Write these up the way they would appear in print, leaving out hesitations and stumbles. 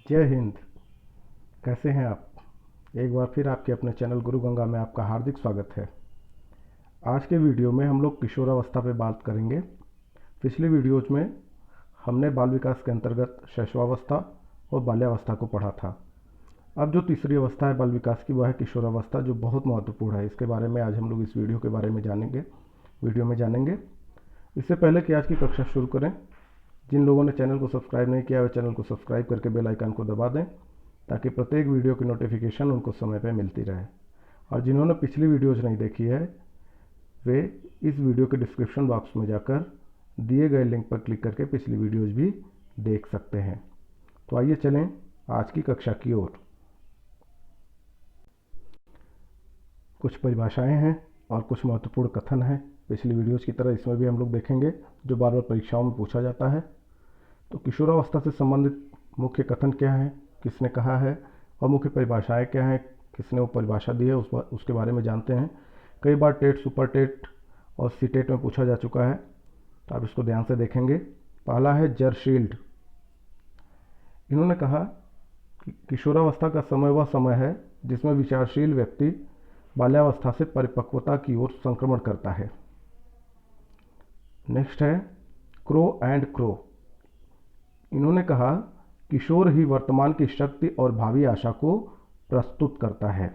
जय हिंद। कैसे हैं आप? एक बार फिर आपके अपने चैनल गुरु गंगा में आपका हार्दिक स्वागत है। आज के वीडियो में हम लोग किशोरावस्था पे बात करेंगे। पिछली वीडियोज में हमने बाल विकास के अंतर्गत शैशवावस्था और बाल्यावस्था को पढ़ा था। अब जो तीसरी अवस्था है बाल विकास की, वह है किशोरावस्था, जो बहुत महत्वपूर्ण है। इसके बारे में आज हम लोग इस वीडियो के बारे में वीडियो में जानेंगे। इससे पहले कि आज की कक्षा शुरू करें, जिन लोगों ने चैनल को सब्सक्राइब नहीं किया, वे चैनल को सब्सक्राइब करके बेल आइकन को दबा दें, ताकि प्रत्येक वीडियो की नोटिफिकेशन उनको समय पर मिलती रहे। और जिन्होंने पिछली वीडियोज नहीं देखी है, वे इस वीडियो के डिस्क्रिप्शन बॉक्स में जाकर दिए गए लिंक पर क्लिक करके पिछली वीडियोज भी देख सकते हैं। तो आइए चलें आज की कक्षा की ओर। कुछ परिभाषाएं हैं और कुछ महत्वपूर्ण कथन हैं। पिछली वीडियोज की तरह इसमें भी हम लोग देखेंगे, जो बार बार परीक्षाओं में पूछा जाता है। तो किशोरावस्था से संबंधित मुख्य कथन क्या है, किसने कहा है, और मुख्य परिभाषाएं क्या हैं, किसने वो परिभाषा दी है, उसके बारे में जानते हैं। कई बार टेट, सुपर टेट और सी टेट में पूछा जा चुका है, तो आप इसको ध्यान से देखेंगे। पहला है जरशील्ड। इन्होंने कहा कि किशोरावस्था का समय वह समय है जिसमें विचारशील व्यक्ति बाल्यावस्था से परिपक्वता की ओर संक्रमण करता है। नेक्स्ट है क्रो एंड क्रो। इन्होंने कहा किशोर ही वर्तमान की शक्ति और भावी आशा को प्रस्तुत करता है।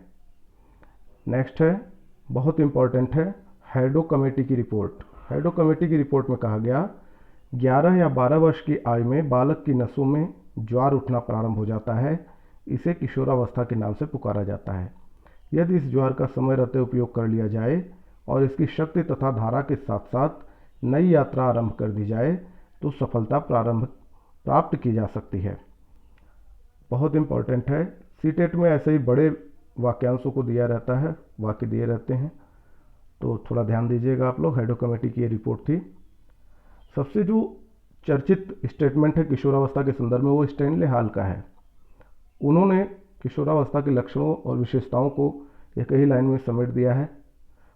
नेक्स्ट है, बहुत इंपॉर्टेंट है, हैडो कमेटी की रिपोर्ट। हैडो कमेटी की रिपोर्ट में कहा गया 11 या 12 वर्ष की आयु में बालक की नसों में ज्वार उठना प्रारंभ हो जाता है। इसे किशोरावस्था के नाम से पुकारा जाता है। यदि इस ज्वार का समय रहते उपयोग कर लिया जाए और इसकी शक्ति तथा धारा के साथ साथ नई यात्रा आरंभ कर दी जाए तो सफलता प्राप्त की जा सकती है। बहुत इंपॉर्टेंट है। सीटेट में ऐसे ही बड़े वाक्यांशों को दिया रहता है, वाक्य दिए रहते हैं, तो थोड़ा ध्यान दीजिएगा आप लोग। हैडो कमेटी की ये रिपोर्ट थी। सबसे जो चर्चित स्टेटमेंट है किशोरावस्था के संदर्भ में, वो स्टैनले हॉल का है। उन्होंने किशोरावस्था के लक्षणों और विशेषताओं को एक ही लाइन में समेट दिया है।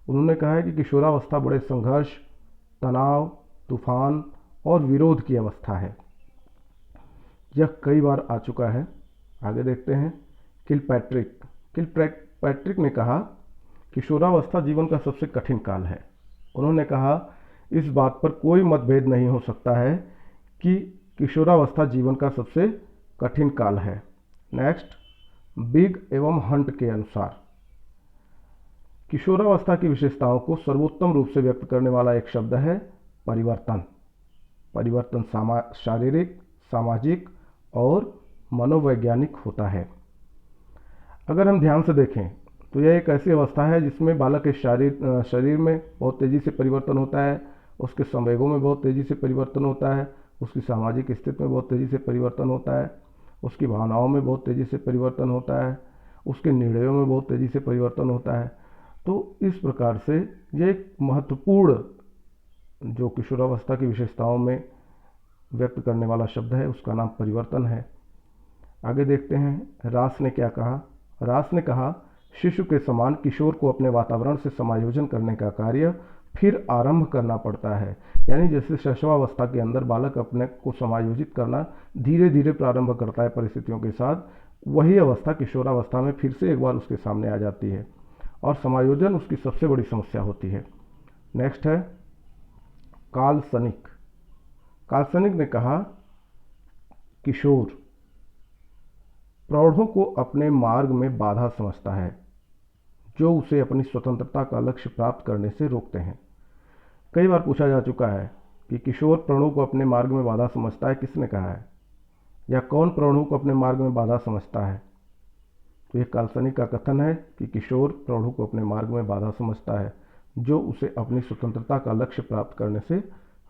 उन्होंने कहा है कि किशोरावस्था बड़े संघर्ष, तनाव, तूफान और विरोध की अवस्था है। यह कई बार आ चुका है। आगे देखते हैं। किलपैट्रिक ने कहा किशोरावस्था जीवन का सबसे कठिन काल है। उन्होंने कहा इस बात पर कोई मतभेद नहीं हो सकता है कि किशोरावस्था जीवन का सबसे कठिन काल है। नेक्स्ट, बिग एवं हंट के अनुसार किशोरावस्था की विशेषताओं को सर्वोत्तम रूप से व्यक्त करने वाला एक शब्द है परिवर्तन। परिवर्तन शारीरिक, सामाजिक और मनोवैज्ञानिक होता है। अगर हम ध्यान से देखें तो यह एक ऐसी अवस्था है जिसमें बालक के शरीर में बहुत तेज़ी से परिवर्तन होता है, उसके संवेगों में बहुत तेज़ी से परिवर्तन होता है, उसकी सामाजिक स्थिति में बहुत तेज़ी से परिवर्तन होता है, उसकी भावनाओं में बहुत तेज़ी से परिवर्तन होता है, उसके निर्णयों में बहुत तेज़ी से परिवर्तन होता है। तो इस प्रकार से यह एक महत्वपूर्ण जो किशोरावस्था की विशेषताओं में व्यक्त करने वाला शब्द है, उसका नाम परिवर्तन है। आगे देखते हैं रास ने क्या कहा। रास ने कहा शिशु के समान किशोर को अपने वातावरण से समायोजन करने का कार्य फिर आरंभ करना पड़ता है। यानी जैसे शैशवावस्था के अंदर बालक अपने को समायोजित करना धीरे धीरे प्रारंभ करता है परिस्थितियों के साथ, वही अवस्था किशोरावस्था में फिर से एक बार उसके सामने आ जाती है और समायोजन उसकी सबसे बड़ी समस्या होती है। नेक्स्ट है कार्ल सनिक। कार्ल सनिक ने कहा किशोर प्रौढ़ों को अपने मार्ग में बाधा समझता है, जो उसे अपनी स्वतंत्रता का लक्ष्य प्राप्त करने से रोकते हैं। कई बार पूछा जा चुका है कि किशोर प्रौढ़ों को अपने मार्ग में बाधा समझता है, किसने कहा है, या कौन प्रौढ़ों को अपने मार्ग में बाधा समझता है। तो यह काल्पनिक का कथन है कि किशोर प्रौढ़ों को अपने मार्ग में बाधा समझता है, जो उसे अपनी स्वतंत्रता का लक्ष्य प्राप्त करने से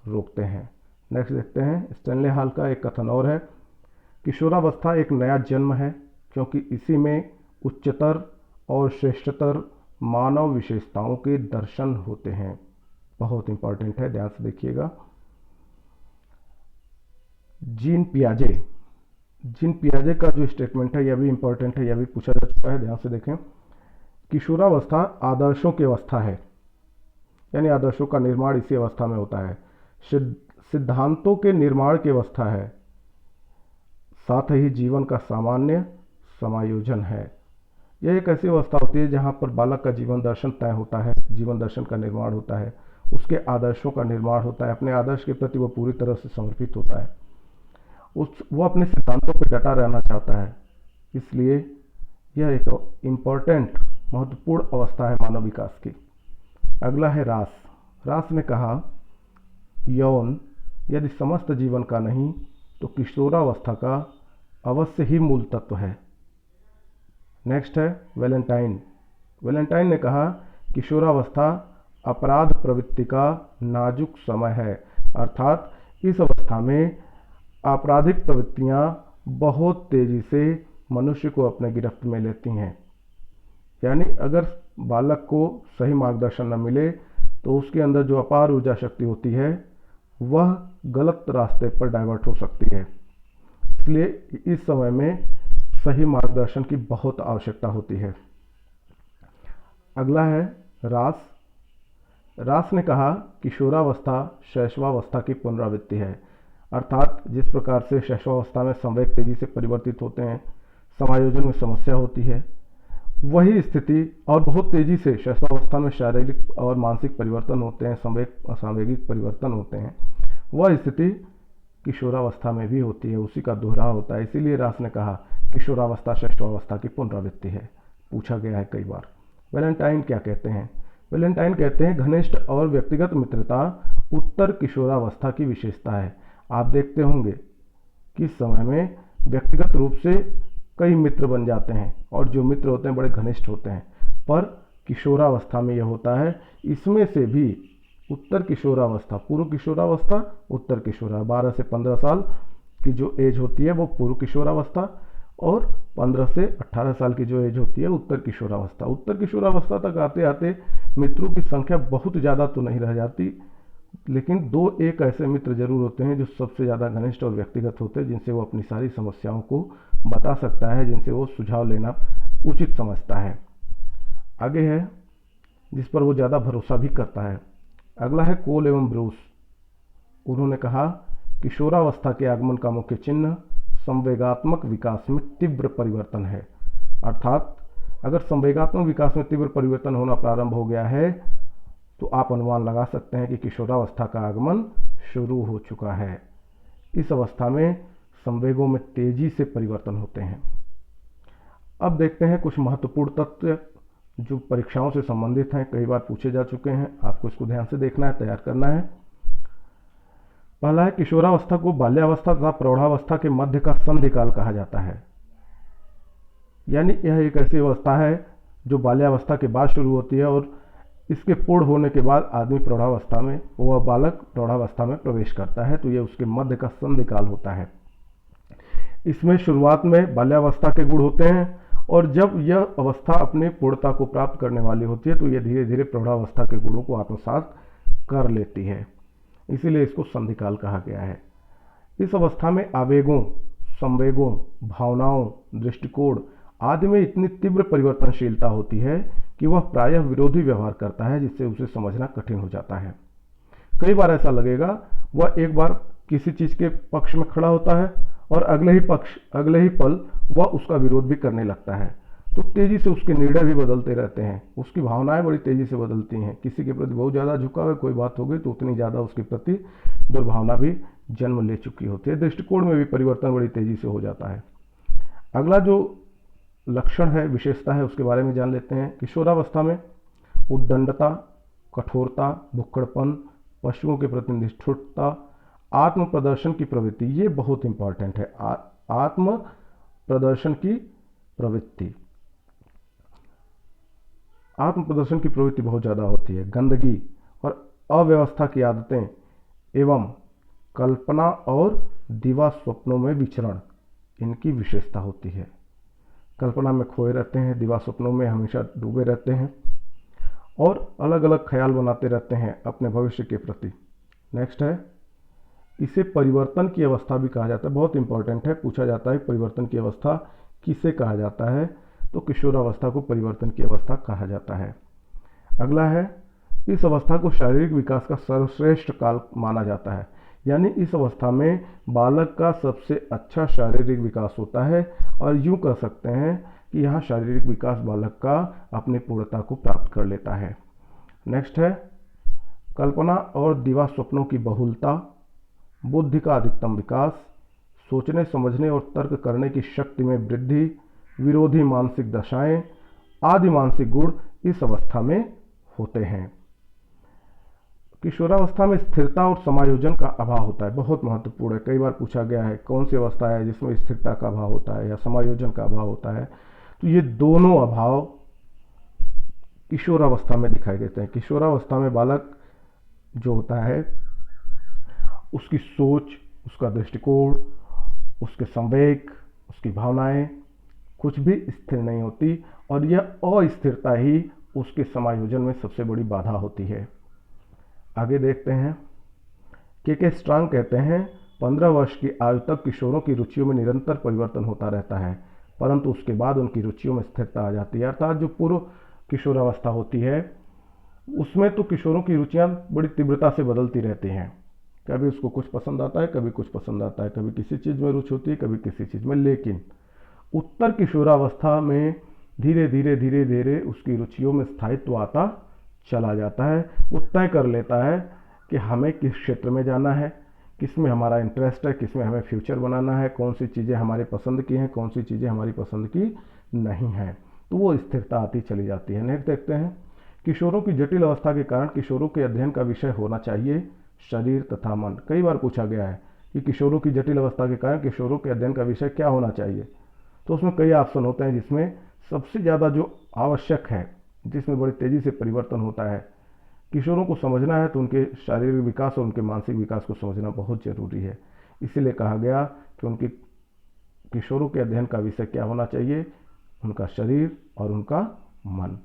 रोकते हैं। नेक्स्ट देखते हैं। स्टैनले हॉल का एक कथन और है, किशोरावस्था एक नया जन्म है क्योंकि इसी में उच्चतर और श्रेष्ठतर मानव विशेषताओं के दर्शन होते हैं। बहुत इंपॉर्टेंट है, ध्यान से देखिएगा। जीन पियाजे का जो स्टेटमेंट है यह भी इंपॉर्टेंट है, यह भी पूछा जा चुका है, ध्यान से देखें। किशोरावस्था आदर्शों की अवस्था है, यानी आदर्शों का निर्माण इसी अवस्था में होता है। सिद्धांतों के निर्माण की अवस्था है। साथ ही जीवन का सामान्य समायोजन है। यह एक ऐसी अवस्था होती है जहाँ पर बालक का जीवन दर्शन तय होता है, जीवन दर्शन का निर्माण होता है, उसके आदर्शों का निर्माण होता है, अपने आदर्श के प्रति वो पूरी तरह से समर्पित होता है, वो अपने सिद्धांतों पर डटा रहना चाहता है। इसलिए यह एक इम्पॉर्टेंट महत्वपूर्ण अवस्था है मानव विकास की। अगला है रास। रास ने कहा, यौन यदि समस्त जीवन का नहीं तो किशोरावस्था का अवश्य ही मूल तत्व है। नेक्स्ट है वैलेंटाइन। वैलेंटाइन ने कहा, किशोरावस्था अपराध प्रवृत्ति का नाजुक समय है, अर्थात इस अवस्था में आपराधिक प्रवृत्तियां बहुत तेजी से मनुष्य को अपने गिरफ्त में लेती हैं। यानी अगर बालक को सही मार्गदर्शन न मिले तो उसके अंदर जो अपार ऊर्जा शक्ति होती है वह गलत रास्ते पर डाइवर्ट हो सकती है। इसलिए इस समय में सही मार्गदर्शन की बहुत आवश्यकता होती है। अगला है रास। रास ने कहा, किशोरावस्था शैशवावस्था की पुनरावृत्ति है, अर्थात जिस प्रकार से शैशवावस्था में संवेग तेजी से परिवर्तित होते हैं, समायोजन में समस्या होती है, वही स्थिति और बहुत तेजी से शैशवावस्था में शारीरिक और मानसिक परिवर्तन होते हैं, सामवेगिक परिवर्तन होते हैं, वह स्थिति किशोरावस्था में भी होती है, उसी का दोहराव होता है। इसीलिए रास ने कहा किशोरावस्था शैशवावस्था की पुनरावृत्ति है। पूछा गया है कई बार। वैलेंटाइन क्या कहते हैं? वैलेंटाइन कहते हैं, घनिष्ठ और व्यक्तिगत मित्रता उत्तर किशोरावस्था की विशेषता है। आप देखते होंगे कि इस समय में व्यक्तिगत रूप से कई मित्र बन जाते हैं और जो मित्र होते हैं बड़े घनिष्ठ होते हैं, पर किशोरावस्था में यह होता है। इसमें से भी उत्तर किशोरावस्था, पूर्व किशोरावस्था, उत्तर किशोरा, 12 से 15 साल की जो एज होती है वो पूर्व किशोरावस्था, और 15 से 18 साल की जो एज होती है उत्तर किशोरावस्था। उत्तर किशोरावस्था तक आते आते मित्रों की संख्या बहुत ज़्यादा तो नहीं रह जाती, लेकिन दो एक ऐसे मित्र जरूर होते हैं जो सबसे ज़्यादा घनिष्ठ और व्यक्तिगत होते हैं, जिनसे वो अपनी सारी समस्याओं को बता सकता है, जिनसे वो सुझाव लेना उचित समझता है। आगे है जिस पर वो ज़्यादा भरोसा भी करता है। अगला है कोल एवं ब्रूस। उन्होंने कहा, किशोरावस्था के आगमन का मुख्य चिन्ह संवेगात्मक विकास में तीव्र परिवर्तन है, अर्थात अगर संवेगात्मक विकास में तीव्र परिवर्तन होना प्रारंभ हो गया है तो आप अनुमान लगा सकते हैं कि किशोरावस्था का आगमन शुरू हो चुका है। इस अवस्था में संवेगों में तेजी से परिवर्तन होते हैं। अब देखते हैं कुछ महत्वपूर्ण तथ्य जो परीक्षाओं से संबंधित हैं, कई बार पूछे जा चुके हैं, आपको इसको ध्यान से देखना है, तैयार करना है। पहला है, किशोरावस्था को बाल्यावस्था तथा प्रौढ़ावस्था के मध्य का संधिकाल कहा जाता है। यानी यह एक ऐसी अवस्था है जो बाल्यावस्था के बाद शुरू होती है और इसके पूर्ण होने के बाद आदमी प्रौढ़ावस्था में, वह बालक प्रौढ़ावस्था में प्रवेश करता है, तो यह उसके मध्य का संधिकाल होता है। इसमें शुरुआत में बाल्यावस्था के गुण होते हैं और जब यह अवस्था अपनी पूर्णता को प्राप्त करने वाली होती है तो यह धीरे धीरे प्रौढ़ावस्था के गुणों को आत्मसात कर लेती है, इसीलिए इसको संधिकाल कहा गया है। इस अवस्था में आवेगों, संवेगों, भावनाओं, दृष्टिकोण आदि में इतनी तीव्र परिवर्तनशीलता होती है कि वह प्रायः विरोधी व्यवहार करता है, जिससे उसे समझना कठिन हो जाता है। कई बार ऐसा लगेगा वह एक बार किसी चीज के पक्ष में खड़ा होता है और अगले ही पल वह उसका विरोध भी करने लगता है, तो तेजी से उसके निर्णय भी बदलते रहते हैं, उसकी भावनाएं बड़ी तेजी से बदलती हैं। किसी के प्रति बहुत ज़्यादा झुकाव है, कोई बात हो गई तो उतनी ज़्यादा उसके प्रति दुर्भावना भी जन्म ले चुकी होती है। दृष्टिकोण में भी परिवर्तन बड़ी तेजी से हो जाता है। अगला जो लक्षण है, विशेषता है, उसके बारे में जान लेते हैं। किशोरावस्था में उद्दंडता, कठोरता, भुक्कड़पन, पशुओं के प्रति निष्ठुरता, आत्म प्रदर्शन की प्रवृत्ति, ये बहुत इंपॉर्टेंट है। आत्म प्रदर्शन की प्रवृत्ति, आत्म प्रदर्शन की प्रवृत्ति बहुत ज़्यादा होती है। गंदगी और अव्यवस्था की आदतें एवं कल्पना और दिवा स्वप्नों में विचरण, इनकी विशेषता होती है। कल्पना में खोए रहते हैं, दिवा स्वप्नों में हमेशा डूबे रहते हैं और अलग अलग ख्याल बनाते रहते हैं अपने भविष्य के प्रति। नेक्स्ट है, इसे परिवर्तन की अवस्था भी कहा जाता है। बहुत इंपॉर्टेंट है, पूछा जाता है परिवर्तन की अवस्था किसे कहा जाता है, तो किशोरावस्था को परिवर्तन की अवस्था कहा जाता है। अगला है, इस अवस्था को शारीरिक विकास का सर्वश्रेष्ठ काल माना जाता है। यानी इस अवस्था में बालक का सबसे अच्छा शारीरिक विकास होता है और यूँ कह सकते हैं कि यहाँ शारीरिक विकास बालक का अपनी पूर्णता को प्राप्त कर लेता है। नेक्स्ट है कल्पना और दिवा स्वप्नों की बहुलता, बुद्धि का अधिकतम विकास, सोचने समझने और तर्क करने की शक्ति में वृद्धि, विरोधी मानसिक दशाएं आदि मानसिक गुण इस अवस्था में होते हैं। किशोरावस्था में स्थिरता और समायोजन का अभाव होता है, बहुत महत्वपूर्ण है। कई बार पूछा गया है कौन सी अवस्था है जिसमें स्थिरता का अभाव होता है या समायोजन का अभाव होता है, तो ये दोनों अभाव किशोरावस्था में दिखाई देते हैं। किशोरावस्था में बालक जो होता है उसकी सोच, उसका दृष्टिकोण, उसके संवेग, उसकी भावनाएं कुछ भी स्थिर नहीं होती और यह अस्थिरता ही उसके समायोजन में सबसे बड़ी बाधा होती है। आगे देखते हैं के स्ट्रांग कहते हैं 15 वर्ष की आयु तक किशोरों की रुचियों में निरंतर परिवर्तन होता रहता है, परंतु उसके बाद उनकी रुचियों में स्थिरता आ जाती है। अर्थात जो पूर्व किशोरावस्था होती है उसमें तो किशोरों की रुचियां बड़ी तीव्रता से बदलती रहती हैं। कभी उसको कुछ पसंद आता है, कभी कुछ पसंद आता है, कभी किसी चीज़ में रुचि होती है, कभी किसी चीज़ में। लेकिन उत्तर किशोरावस्था में धीरे धीरे धीरे धीरे उसकी रुचियों में स्थायित्व आता चला जाता है। वो तय कर लेता है कि हमें किस क्षेत्र में जाना है, किस में हमारा इंटरेस्ट है, किस में हमें फ्यूचर बनाना है, कौन सी चीज़ें हमारी पसंद की हैं, कौन सी चीज़ें हमारी पसंद की नहीं हैं। तो वो स्थिरता आती चली जाती है। नेक्स्ट देखते हैं किशोरों की जटिल अवस्था के कारण किशोरों के अध्ययन का विषय होना चाहिए शरीर तथा मन। कई बार पूछा गया है कि किशोरों की जटिल अवस्था के कारण किशोरों के अध्ययन का विषय क्या होना चाहिए, तो उसमें कई ऑप्शन होते हैं जिसमें सबसे ज़्यादा जो आवश्यक है, जिसमें बड़ी तेज़ी से परिवर्तन होता है, किशोरों को समझना है तो उनके शारीरिक विकास और उनके मानसिक विकास को समझना बहुत ज़रूरी है। इसीलिए कहा गया कि उनकी किशोरों के अध्ययन का विषय क्या होना चाहिए, उनका शरीर और उनका मन।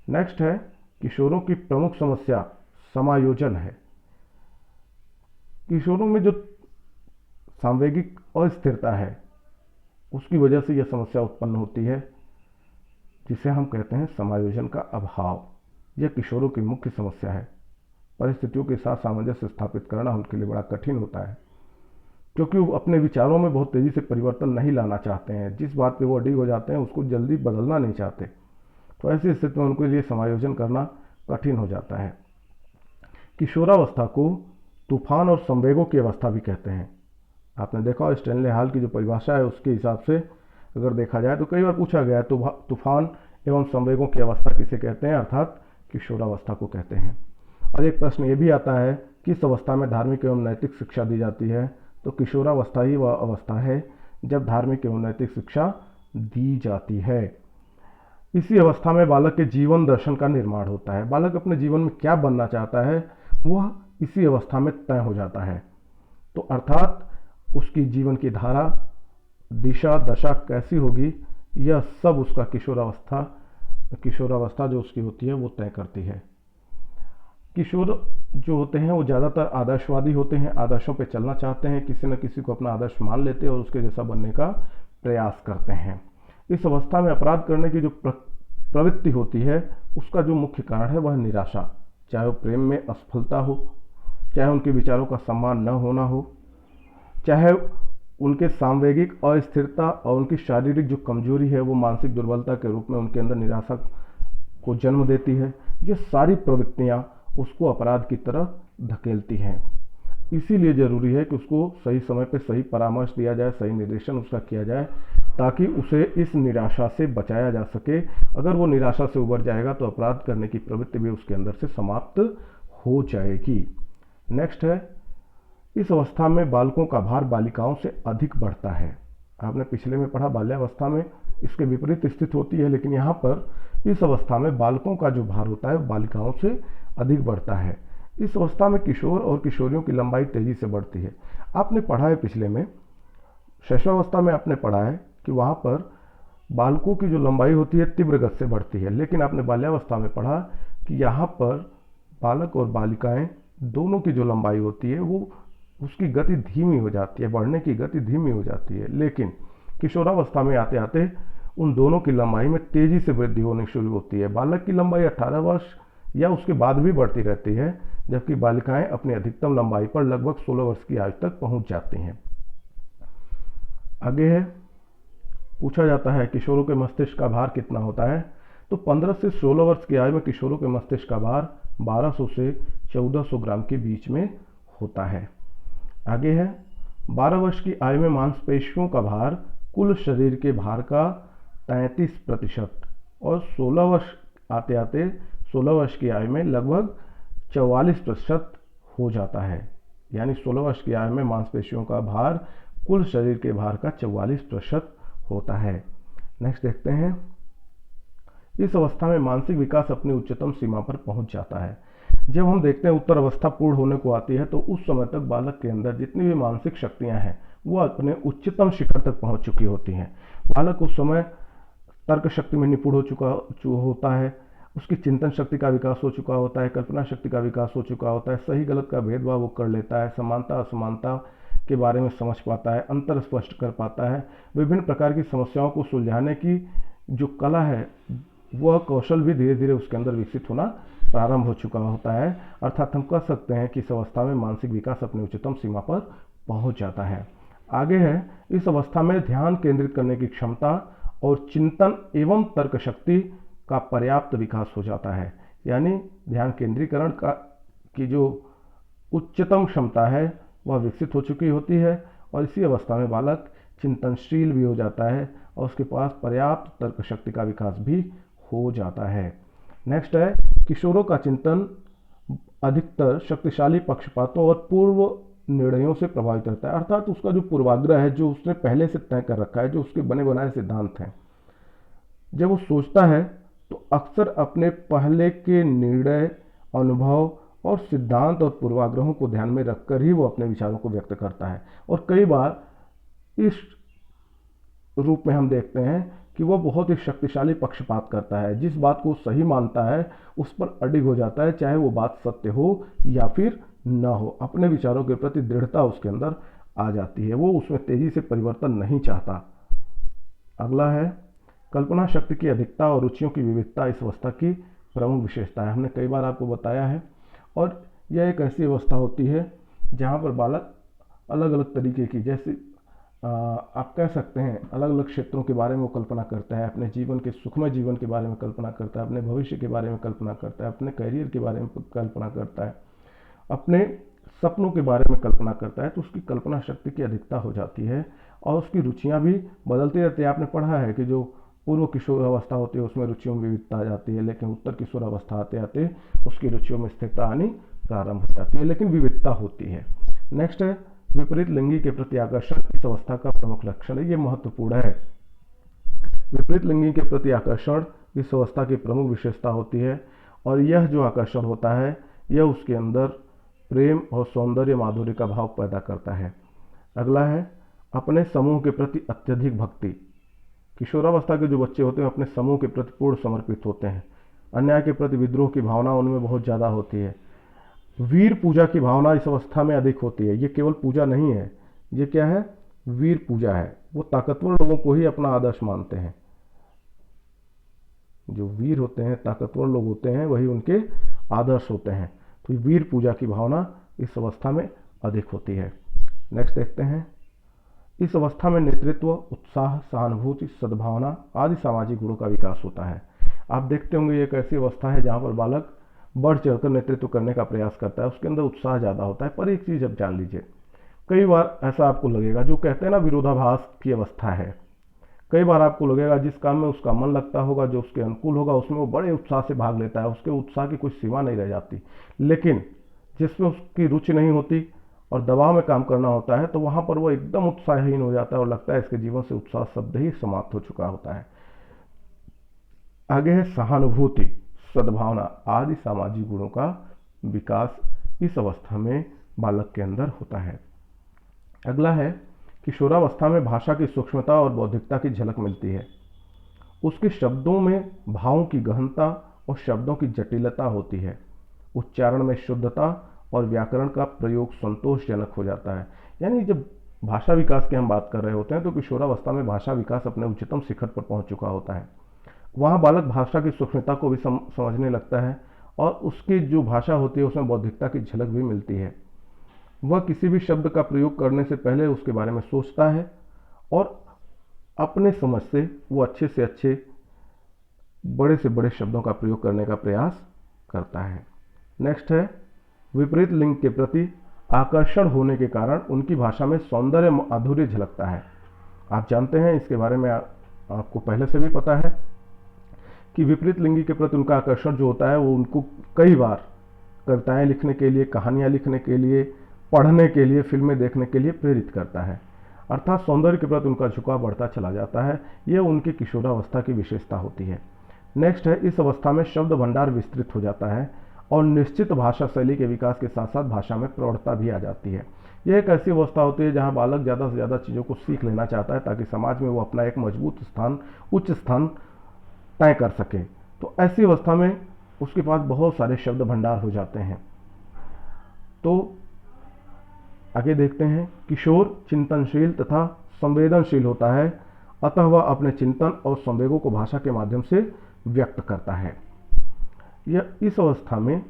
नेक्स्ट है किशोरों की प्रमुख समस्या समायोजन है। किशोरों में जो सांवेगिक अस्थिरता है उसकी वजह से यह समस्या उत्पन्न होती है जिसे हम कहते हैं समायोजन का अभाव। यह किशोरों की मुख्य समस्या है। परिस्थितियों के साथ सामंजस्य स्थापित करना उनके लिए बड़ा कठिन होता है क्योंकि वो अपने विचारों में बहुत तेज़ी से परिवर्तन नहीं लाना चाहते हैं। जिस बात पे वो अडिग हो जाते हैं उसको जल्दी बदलना नहीं चाहते, तो ऐसी स्थिति में उनके लिए समायोजन करना कठिन हो जाता है। किशोरावस्था को तूफान और संवेगों की अवस्था भी कहते हैं। आपने देखा स्टैनले हॉल की जो परिभाषा है उसके हिसाब से अगर देखा जाए तो कई बार पूछा गया है तो तूफान एवं संवेगों की अवस्था किसे कहते हैं, अर्थात किशोरावस्था को कहते हैं। और एक प्रश्न ये भी आता है किस अवस्था में धार्मिक एवं नैतिक शिक्षा दी जाती है, तो किशोरावस्था ही वह अवस्था है जब धार्मिक एवं नैतिक शिक्षा दी जाती है। इसी अवस्था में बालक के जीवन दर्शन का निर्माण होता है। बालक अपने जीवन में क्या बनना चाहता है वह इसी अवस्था में तय हो जाता है। तो अर्थात उसकी जीवन की धारा, दिशा, दशा कैसी होगी, यह सब उसका किशोरावस्था जो उसकी होती है वो तय करती है। किशोर जो होते हैं वो ज़्यादातर आदर्शवादी होते हैं, आदर्शों पे चलना चाहते हैं, किसी न किसी को अपना आदर्श मान लेते हैं और उसके जैसा बनने का प्रयास करते हैं। इस अवस्था में अपराध करने की जो प्रवृत्ति होती है उसका जो मुख्य कारण है वह निराशा, चाहे वो प्रेम में असफलता हो, चाहे उनके विचारों का सम्मान न होना हो, चाहे उनके सांवेगिक अस्थिरता और उनकी शारीरिक जो कमजोरी है वो मानसिक दुर्बलता के रूप में उनके अंदर निराशा को जन्म देती है। ये सारी प्रवृत्तियाँ उसको अपराध की तरफ धकेलती हैं। इसीलिए ज़रूरी है कि उसको सही समय पर सही परामर्श दिया जाए, सही निर्देशन उसका किया जाए ताकि उसे इस निराशा से बचाया जा सके। अगर वो निराशा से उबर जाएगा तो अपराध करने की प्रवृत्ति भी उसके अंदर से समाप्त हो जाएगी। नेक्स्ट है इस अवस्था में बालकों का भार बालिकाओं से अधिक बढ़ता है। आपने पिछले में पढ़ा बाल्यावस्था में इसके विपरीत स्थिति होती है, लेकिन यहाँ पर इस अवस्था में बालकों का जो भार होता है बालिकाओं से अधिक बढ़ता है। इस अवस्था में किशोर और किशोरियों की लंबाई तेजी से बढ़ती है। आपने पढ़ा है पिछले में शैशवावस्था में आपने पढ़ा है कि वहाँ पर बालकों की जो लंबाई होती है तीव्र गति से बढ़ती है, लेकिन आपने बाल्यावस्था में पढ़ा कि यहाँ पर बालक और बालिकाएं दोनों की जो लंबाई होती है वो उसकी गति धीमी हो जाती है, बढ़ने की गति धीमी हो जाती है। लेकिन किशोरावस्था में आते आते उन दोनों की लंबाई में तेजी से वृद्धि होनी शुरू होती है। बालक की लंबाई 18 वर्ष या उसके बाद भी बढ़ती रहती है, जबकि बालिकाएं अपनी अधिकतम लंबाई पर लगभग 16 वर्ष की आयु तक पहुंच जाती हैं। आगे है, पूछा जाता है किशोरों के मस्तिष्क का भार कितना होता है। तो 15 से 16 वर्ष की आयु में किशोरों के मस्तिष्क का भार 1200 से 1400 ग्राम के बीच में होता है। आगे है, 12 वर्ष की आयु में मांसपेशियों का भार कुल शरीर के भार का 33% और 16 वर्ष आते आते 16 वर्ष की आयु में लगभग 44% हो जाता है। यानी 16 वर्ष की आयु में मांसपेशियों का भार कुल शरीर के भार का 44% होता है। नेक्स्ट देखते हैं, इस अवस्था में मानसिक विकास अपनी उच्चतम सीमा पर पहुंच जाता है। जब हम देखते हैं उत्तर अवस्था पूर्ण होने को आती है तो उस समय तक बालक के अंदर जितनी भी मानसिक शक्तियां हैं वो अपने उच्चतम शिखर तक पहुंच चुकी होती हैं। बालक उस समय तर्क शक्ति में निपुण हो चुका होता है, उसकी चिंतन शक्ति का विकास हो चुका होता है, कल्पना शक्ति का विकास हो चुका होता है, सही गलत का भेदभाव वो कर लेता है, समानता असमानता के बारे में समझ पाता है, अंतर स्पष्ट कर पाता है, विभिन्न प्रकार की समस्याओं को सुलझाने की जो कला है वह कौशल भी धीरे धीरे उसके अंदर विकसित होना प्रारंभ हो चुका होता है। अर्थात हम कह सकते हैं कि इस अवस्था में मानसिक विकास अपनी उच्चतम सीमा पर पहुंच जाता है। आगे है, इस अवस्था में ध्यान केंद्रित करने की क्षमता और चिंतन एवं तर्क शक्ति का पर्याप्त विकास हो जाता है। यानी ध्यान केंद्रीकरण की जो उच्चतम क्षमता है वह विकसित हो चुकी होती है और इसी अवस्था में बालक चिंतनशील भी हो जाता है और उसके पास पर्याप्त तर्क शक्ति का विकास भी हो जाता है। नेक्स्ट है, किशोरों का चिंतन अधिकतर शक्तिशाली पक्षपातों और पूर्व निर्णयों से प्रभावित रहता है। अर्थात उसका जो पूर्वाग्रह है, जो उसने पहले से तय कर रखा है, जो उसके बने बनाए सिद्धांत हैं, जब वो सोचता है तो अक्सर अपने पहले के निर्णय, अनुभव और सिद्धांत और पूर्वाग्रहों को ध्यान में रखकर ही वो अपने विचारों को व्यक्त करता है। और कई बार इस रूप में हम देखते हैं कि वह बहुत ही शक्तिशाली पक्षपात करता है, जिस बात को सही मानता है उस पर अडिग हो जाता है, चाहे वो बात सत्य हो या फिर न हो। अपने विचारों के प्रति दृढ़ता उसके अंदर आ जाती है, वो उसमें तेजी से परिवर्तन नहीं चाहता। अगला है, कल्पना शक्ति की अधिकता और रुचियों की विविधता इस अवस्था की प्रमुख विशेषता है। हमने कई बार आपको बताया है और यह एक ऐसी अवस्था होती है जहाँ पर बालक अलग अलग तरीके की, जैसे आप कह सकते हैं अलग अलग क्षेत्रों के बारे में वो कल्पना करता है, अपने जीवन के सुखमय जीवन के बारे में कल्पना करता है, अपने भविष्य के बारे में कल्पना करता है, अपने करियर के बारे में कल्पना करता है, अपने सपनों के बारे में कल्पना करता है। तो उसकी कल्पना शक्ति की अधिकता हो जाती है और उसकी रुचियाँ भी बदलती रहती है। आपने पढ़ा है कि जो पूर्व किशोर अवस्था होती है उसमें रुचियों में विविधता आ जाती है, लेकिन उत्तर किशोर अवस्था आते आते उसकी रुचियों में स्थिरता आनी प्रारंभ हो जाती है, लेकिन विविधता होती है। नेक्स्ट है, विपरीत लिंगी के प्रति आकर्षण इस अवस्था का प्रमुख लक्षण है। ये महत्वपूर्ण है। विपरीत लिंगी के प्रति आकर्षण इस अवस्था की प्रमुख विशेषता होती है और यह जो आकर्षण होता है यह उसके अंदर प्रेम और सौंदर्य माधुर्य का भाव पैदा करता है। अगला है, अपने समूह के प्रति अत्यधिक भक्ति। किशोरावस्था के जो बच्चे होते हैं अपने समूह के प्रति पूर्ण समर्पित होते हैं। अन्याय के प्रति विद्रोह की भावना उनमें बहुत ज़्यादा होती है। वीर पूजा की भावना इस अवस्था में अधिक होती है। ये केवल पूजा नहीं है, ये क्या है, वीर पूजा है। वो ताकतवर लोगों को ही अपना आदर्श मानते हैं। जो वीर होते हैं, ताकतवर लोग होते हैं, वही उनके आदर्श होते हैं। तो वीर पूजा की भावना इस अवस्था में अधिक होती है। नेक्स्ट देखते हैं, इस अवस्था में नेतृत्व, उत्साह, सहानुभूति, सद्भावना आदि सामाजिक गुणों का विकास होता है। आप देखते होंगे ये एक ऐसी अवस्था है जहाँ पर बालक बढ़ चढ़कर नेतृत्व करने का प्रयास करता है, उसके अंदर उत्साह ज़्यादा होता है। पर एक चीज़ अब जान लीजिए, कई बार ऐसा आपको लगेगा, जो कहते हैं ना विरोधाभास की अवस्था है, कई बार आपको लगेगा जिस काम में उसका मन लगता होगा, जो उसके अनुकूल होगा, उसमें वो बड़े उत्साह से भाग लेता है, उसके उत्साह की कोई सीमा नहीं रह जाती। लेकिन जिसमें उसकी रुचि नहीं होती और दबाव में काम करना होता है तो वहाँ पर वो एकदम उत्साहहीन हो जाता है और लगता है इसके जीवन से उत्साह शब्द ही समाप्त हो चुका होता है। आगे है, सहानुभूति, सद्भावना आदि सामाजिक गुणों का विकास इस अवस्था में बालक के अंदर होता है। अगला है, किशोरावस्था में भाषा की सूक्ष्मता और बौद्धिकता की झलक मिलती है। उसके शब्दों में भावों की गहनता और शब्दों की जटिलता होती है। उच्चारण में शुद्धता और व्याकरण का प्रयोग संतोषजनक हो जाता है। यानी जब भाषा विकास की हम बात कर रहे होते हैं तो किशोरावस्था में भाषा विकास अपने उच्चतम शिखर पर पहुंच चुका होता है। वहाँ बालक भाषा की सूक्ष्मता को भी समझने लगता है और उसकी जो भाषा होती है उसमें बौद्धिकता की झलक भी मिलती है। वह किसी भी शब्द का प्रयोग करने से पहले उसके बारे में सोचता है और अपने समझ से वो अच्छे से अच्छे बड़े से बड़े शब्दों का प्रयोग करने का प्रयास करता है। नेक्स्ट है, विपरीत लिंग के प्रति आकर्षण होने के कारण उनकी भाषा में सौंदर्य माधुर्य झलकता है। आप जानते हैं, इसके बारे में आपको पहले से भी पता है कि विपरीत लिंगी के प्रति उनका आकर्षण जो होता है वो उनको कई बार कविताएं लिखने के लिए, कहानियां लिखने के लिए, पढ़ने के लिए, फिल्में देखने के लिए प्रेरित करता है। अर्थात सौंदर्य के प्रति उनका झुकाव बढ़ता चला जाता है। यह उनकी किशोरावस्था की विशेषता होती है। नेक्स्ट है, इस अवस्था में शब्द भंडार विस्तृत हो जाता है और निश्चित भाषा शैली के विकास के साथ साथ भाषा में प्रौढ़ता भी आ जाती है। यह एक ऐसी अवस्था होती है जहां बालक ज़्यादा से ज़्यादा चीज़ों को सीख लेना चाहता है ताकि समाज में वो अपना एक मजबूत स्थान, उच्च स्थान तय कर सके। तो ऐसी अवस्था में उसके पास बहुत सारे शब्द भंडार हो जाते हैं। तो आगे देखते हैं, किशोर चिंतनशील तथा संवेदनशील होता है, अतः वह अपने चिंतन और संवेगों को भाषा के माध्यम से व्यक्त करता है। यह इस अवस्था में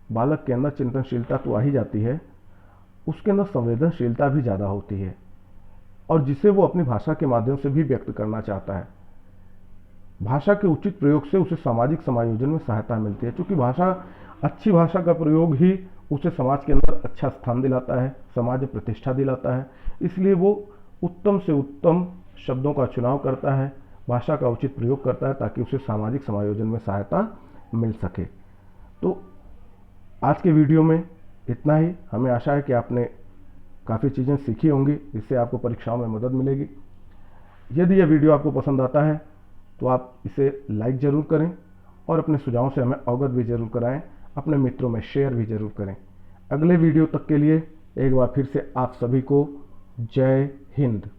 बालक के अंदर चिंतनशीलता तो आ ही जाती है, उसके अंदर संवेदनशीलता भी ज़्यादा होती है और जिसे वो अपनी भाषा के माध्यम से भी व्यक्त करना चाहता है। भाषा के उचित प्रयोग से उसे सामाजिक समायोजन में सहायता मिलती है, क्योंकि अच्छी भाषा का प्रयोग ही उसे समाज के अंदर अच्छा स्थान दिलाता है, समाज में प्रतिष्ठा दिलाता है। इसलिए वो उत्तम से उत्तम शब्दों का चुनाव करता है, भाषा का उचित प्रयोग करता है ताकि उसे सामाजिक समायोजन में सहायता मिल सके। तो आज के वीडियो में इतना ही। हमें आशा है कि आपने काफ़ी चीज़ें सीखी होंगी, जिससे आपको परीक्षाओं में मदद मिलेगी। यदि यह वीडियो आपको पसंद आता है तो आप इसे लाइक ज़रूर करें और अपने सुझावों से हमें अवगत भी ज़रूर कराएं, अपने मित्रों में शेयर भी ज़रूर करें। अगले वीडियो तक के लिए एक बार फिर से आप सभी को जय हिंद।